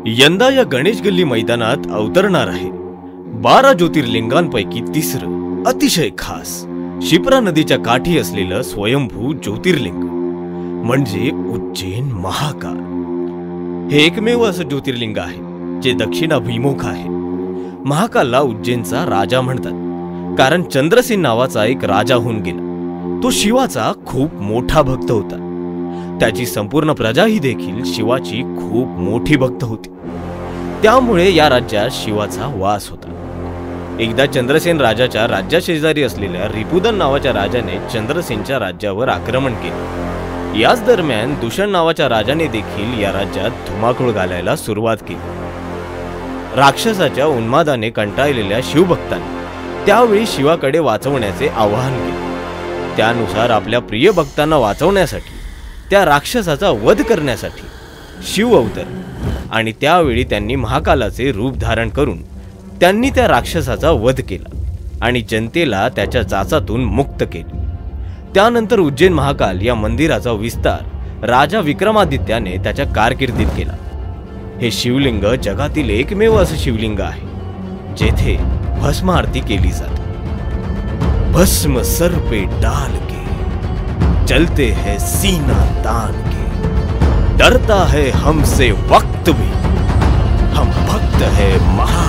यंदा या गणेश गल्ली मैदानात अवतरणार आहे 12 ज्योतिर्लिंगांपैकी तिसरं अतिशय खास शिप्रा नदीच्या काठी असलेलं स्वयंभू ज्योतिर्लिंग म्हणजे उज्जैन महाकाल। हे एकमेव असं ज्योतिर्लिंग आहे जे दक्षिणाभिमुख आहे। महाकालला उज्जैनचा राजा म्हणतात कारण चंद्रसेन नावाचा एक राजा होऊन गेला। तो शिवाचा खूप मोठा भक्त होता। त्याची संपूर्ण प्रजा ही देखील शिवाची खूप मोठी भक्त होती। त्यामुळे या राज्यात शिवाचा वास होता। एकदा चंद्रसेन राजाच्या राज्याशेजारी असलेल्या रिपुदन नावाच्या राजाने चंद्रसेनच्या राज्यावर आक्रमण केले। याच दरम्यान दुषण नावाच्या राजाने देखील या राज्यात धुमाकूळ घालायला सुरुवात केली। राक्षसाच्या उन्मादाने कंटाळलेल्या शिवभक्तांनी त्यावेळी शिवाकडे वाचवण्याचे आवाहन केले। त्यानुसार आपल्या प्रिय भक्तांना वाचवण्यासाठी त्या राक्षसाचा वध करण्यासाठी शिव अवतरले आणि त्यावेळी त्यांनी महाकालाचे रूप धारण करून त्यांनी त्या राक्षसाचा वध केला आणि जनतेला त्याच्या जाचातून मुक्त केले। त्यानंतर उज्जैन महाकाल या मंदिराचा विस्तार राजा विक्रमादित्याने त्याच्या कारकिर्दीत केला। हे शिवलिंग जगातील एकमेव असं शिवलिंग आहे जेथे भस्म आरती केली जाते। भस्म सर पे डाल के चलते हैं सीना तान के, डरता है हमसे वक्त भी, हम भक्त है महा